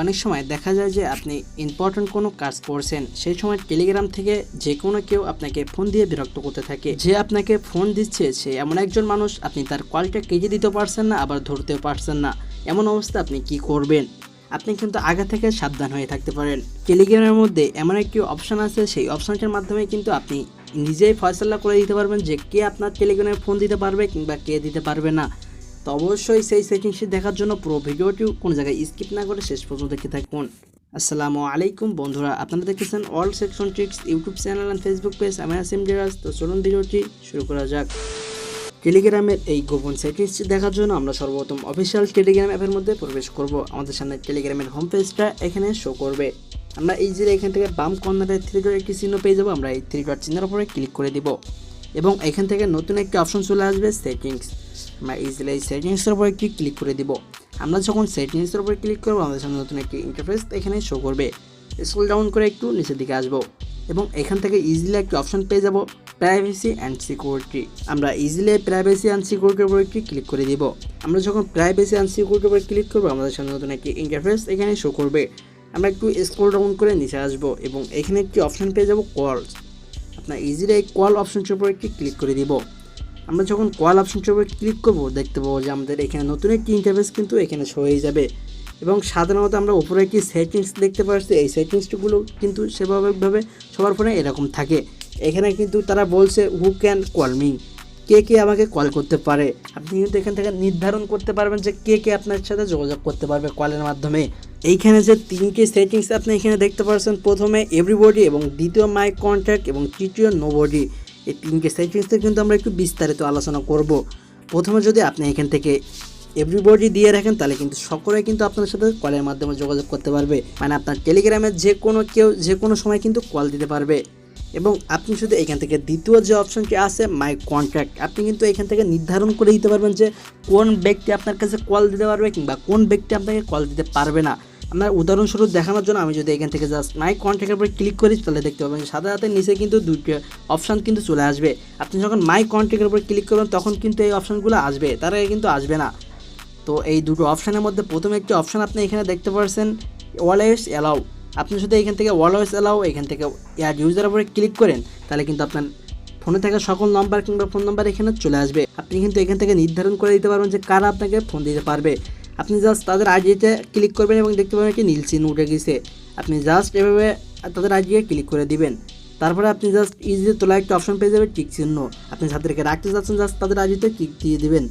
অনেক সময় দেখা যায় যে আপনি ইম্পর্টেন্ট কোনো কাজ করছেন, সেই সময় টেলিগ্রাম থেকে যে কোনো কেউ আপনাকে ফোন দিয়ে বিরক্ত করতে থাকে। যে আপনাকে ফোন দিচ্ছে সে এমন একজন মানুষ, আপনি তার কলটা কেটে দিতে পারছেন না, আবার ধরতেও পারছেন না। এমন অবস্থা আপনি কি করবেন? আপনি কিন্তু আগে থেকে সাবধান হয়ে থাকতে পারেন। টেলিগ্রামের মধ্যে এমন একটি অপশান আছে, সেই অপশানটির মাধ্যমে কিন্তু আপনি নিজেই ফয়সালা করে দিতে পারবেন যে কে আপনার টেলিগ্রামে ফোন দিতে পারবে কিংবা কে দিতে পারবে না। তো অবশ্যই সেই সেটিংসটি দেখার জন্য পুরো ভিডিওটি কোনো জায়গায় স্কিপ না করে শেষ পর্যন্ত দেখতে থাকুন। আসসালামু আলাইকুম বন্ধুরা, আপনারা দেখতেছেন all section tricks YouTube channel and Facebook page. আমি আসিম ডিরাজ। তো চলুন ভিডিওটি শুরু করা যাক। টেলিগ্রামের এই গোপন সেটিংসটি দেখার জন্য আমরা সর্বপ্রথম অফিসিয়াল টেলিগ্রাম অ্যাপের মধ্যে প্রবেশ করব। আমাদের সামনে টেলিগ্রামের হোম পেজটা এখানে শো করবে। আমরা ইজিলি এখান থেকে বাম কর্নারে 3 ডট একটি চিহ্ন পেয়ে যাবো। আমরা এই 3 ডট চিহ্নের উপরে ক্লিক করে দিব এবং এখান থেকে নতুন একটি অপশন চলে আসবে সেটিংস। আমরা ইজিলি এই সেটিংসের উপরে একটি ক্লিক করে দিব। আমরা যখন সেটিংসের উপরে ক্লিক করবো আমাদের সামনে নতুন একটি ইন্টারফেস এখানে শো করবে। স্ক্রল ডাউন করে একটু নিচের দিকে আসবো এবং এখান থেকে ইজিলি একটি অপশন পেয়ে যাব, প্রাইভেসি অ্যান্ড সিকিউরিটি। আমরা ইজিলি প্রাইভেসি অ্যান্ড সিকিউরিটির উপর একটি ক্লিক করে দিব। আমরা যখন প্রাইভেসি অ্যান্ড সিকিউরিটির উপর ক্লিক করবো আমাদের সামনে নতুন একটি ইন্টারফেস এখানে শো করবে। আমরা একটু স্ক্রল ডাউন করে নিচে আসবো এবং এখানে একটি অপশন পেয়ে যাব কলস। আপনার ইজিলি এই কল অপশনটির উপর একটি ক্লিক করে দিব। আমরা যখন কল অপশনটির উপর ক্লিক করবো দেখতে পাবো যে আমাদের এখানে নতুন একটি ইন্টারফেস কিন্তু এখানে শো হয়ে যাবে এবং সাধারণত আমরা উপরে একটি সেটিংস দেখতে পাচ্ছি। এই সেটিংসগুলো কিন্তু সেভাবে সবার ফোনে এরকম থাকে। এখানে কিন্তু তারা বলছে হু ক্যান কল মি, কে কে আমাকে কল করতে পারে। আপনি কিন্তু এখান থেকে নির্ধারণ করতে পারবেন যে কে কে আপনার সাথে যোগাযোগ করতে পারবে কলের মাধ্যমে। এইখানে যে 3টি সেটিংস আপনি এখানে দেখতে পাচ্ছেন, প্রথমে এভরিবডি এবং দ্বিতীয় মাই কন্ট্যাক্ট এবং তৃতীয় নোবডি। এই 3টি সেটিংসে কিন্তু আমরা একটু বিস্তারিত আলোচনা করব। প্রথমে যদি আপনি এখান থেকে এভরিবডি দিয়ে রাখেন তাহলে কিন্তু সকলে কিন্তু আপনার সাথে কলের মাধ্যমে যোগাযোগ করতে পারবে, মানে আপনার টেলিগ্রামের যে কোনো কেউ যে কোনো সময় কিন্তু কল দিতে পারবে। এবং আপনি শুধু এখান থেকে দ্বিতীয় যে অপশনটি আছে মাই কন্ট্যাক্ট, আপনি কিন্তু এখান থেকে নির্ধারণ করে দিতে পারবেন যে কোন ব্যক্তি আপনার কাছে কল দিতে পারবে কিংবা কোন ব্যক্তি আপনাকে কল দিতে পারবে না। আপনার উদাহরণস্বরূপ দেখানোর জন্য আমি যদি এখান থেকে জাস্ট মাই কন্ট্যাক্টের উপরে ক্লিক করি তাহলে দেখতে পাবেন সাথে সাথে নিচে কিন্তু দুটো অপশান কিন্তু চলে আসবে। আপনি যখন মাই কন্ট্যাক্টের উপরে ক্লিক করবেন তখন কিন্তু এই অপশানগুলো আসবে, তার আগে কিন্তু আসবে না। তো এই দুটো অপশানের মধ্যে প্রথম একটি অপশান আপনি এখানে দেখতে পাচ্ছেন অলওয়েজ অ্যালাউ। আপনি যদি এখান থেকে অলওয়েজ অ্যালাউ এখান থেকে অ্যাড ইউজার উপরে ক্লিক করেন তাহলে কিন্তু আপনার ফোনে থাকা সকল নাম্বার কিংবা ফোন নাম্বার এখানে চলে আসবে। আপনি কিন্তু এখান থেকে নির্ধারণ করে দিতে পারবেন যে কারা আপনাকে ফোন দিতে পারবে। আপনি জাস্ট তাদের আইডিতে ক্লিক করবেন এবং দেখতে পাবেন একটি নীল চিহ্ন উঠে গেছে। আপনি জাস্ট এভাবে তাদের আইডিতে ক্লিক করে দিবেন। তারপরে আপনি জাস্ট ইজিলি তোলা একটা অপশন পেয়ে যাবেন টিক চিহ্ন। আপনি যাদেরকে রাখতে চাচ্ছেন জাস্ট তাদের আইডিতে ক্লিক দিয়ে দিবেন।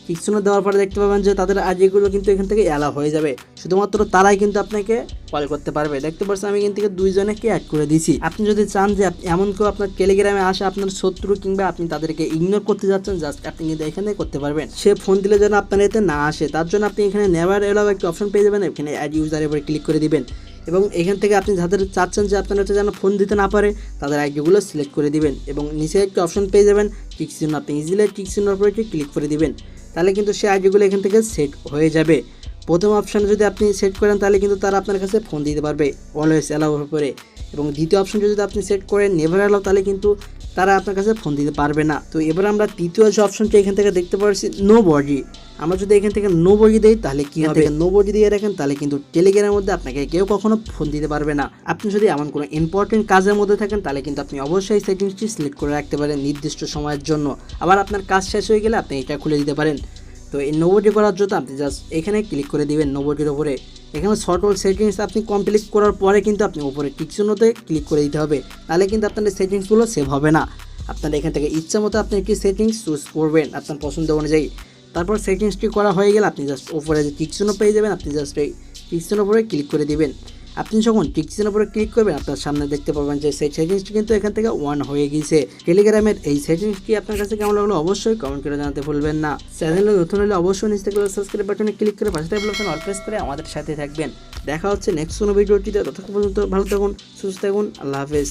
টিক চিহ্ন দেওয়ার পরে দেখতে পাবেন যে তাদের আইডিগুলো কিন্তু এখান থেকে অ্যালাউ হয়ে যাবে। শুধুমাত্র তারাই কিন্তু আপনাকে কল করতে পারবে। দেখতে পাচ্ছেন আমি এখান থেকে 2 জনকে অ্যাড করে দিয়েছি। আপনি যদি চান যে এমন কেউ আপনার টেলিগ্রামে আসে আপনার শত্রু কিংবা আপনি তাদেরকে ইগনোর করতে যাচ্ছেন জাস্ট আপনি কিন্তু এখানে করতে পারবেন। সে ফোন দিলে যেন আপনার এতে না আসে তার জন্য আপনি এখানে নেভার অ্যালাউ একটা অপশন পেয়ে যাবেন। এখানে অ্যাড ইউজারের উপরে ক্লিক করে দিবেন এবং এখান থেকে আপনি যাদের চাচ্ছেন যে আপনার হচ্ছে যেন ফোন দিতে না পারে তাদের আইডিগুলো সিলেক্ট করে দিবেন এবং নিচে একটা অপশন পেয়ে যাবেন টিক চিহ্ন। আপনি ইজিলি টিক চিহ্নের উপরে ক্লিক করে দিবেন, তাহলে কিন্তু সেই আইডিগুলো এখান থেকে সেট হয়ে যাবে। প্রথম অপশানে যদি আপনি সেট করেন তাহলে কিন্তু তারা আপনার কাছে ফোন দিতে পারবে অলওয়েজ অ্যালাউর উপরে, এবং দ্বিতীয় অপশনটি যদি আপনি সেট করেন নেভার অ্যালাউ তাহলে কিন্তু তারা আপনার কাছে ফোন দিতে পারবে না। তো এবার আমরা তৃতীয় যে অপশনটি এখান থেকে দেখতে পাচ্ছি নো বডি। আমরা যদি এখান থেকে নো বডি দিই তাহলে কি হবে, নো বডি দিয়ে রাখেন তাহলে কিন্তু টেলিগ্রামের মধ্যে আপনাকে কেউ কখনো ফোন দিতে পারবে না। আপনি যদি এমন কোনো ইম্পর্টেন্ট কাজের মধ্যে থাকেন তাহলে কিন্তু আপনি অবশ্যই সেটিংসটি সিলেক্ট করে রাখতে পারেন নির্দিষ্ট সময়ের জন্য। আবার আপনার কাজ শেষ হয়ে গেলে আপনি এটা খুলে দিতে পারেন। তো এই নোবডি করার জন্য আপনি জাস্ট এখানে ক্লিক করে দিবেন নোবডির উপরে। এখানে শর্ট অল সেটিংস আপনি কমপ্লিট করার পরে কিন্তু আপনি উপরে টিক চিহ্নতে ক্লিক করে দিতে হবে, তাহলে কিন্তু আপনার সেটিংসগুলো সেভ হবে না। আপনার এখান থেকে ইচ্ছা মতো আপনি একটি সেটিংস চুজ করবেন আপনার পছন্দ অনুযায়ী। তারপর সেটিংসটি করা হয়ে গেলে আপনি জাস্ট উপরে যে টিক চিহ্ন পেয়ে যাবেন, আপনি জাস্ট এই টিক চিহ্নের উপরে ক্লিক করে দিবেন। আপনি যখন টিক চিহ্নের উপরে ক্লিক করবেন আপনার সামনে দেখতে পাবেন যে সেই সেটিংসটি কিন্তু এখান থেকে অন হয়ে গিয়েছে। টেলিগ্রামের এই সেটিংসটি আপনার কাছে কেমন লাগলো অবশ্যই কমেন্ট করে জানাতে ভুলবেন না। চ্যানেলে নতুন হলে অবশ্যই নিচে থেকে সাবস্ক্রাইব বাটনে ক্লিক করে পাশে থাকা বেল আইকন অল প্রেস করে আমাদের সাথে থাকবেন। দেখা হচ্ছে নেক্সট কোনো ভিডিওটিতে। ততক্ষণ পর্যন্ত ভালো থাকুন, সুস্থ থাকুন, আল্লাহ হাফেজ।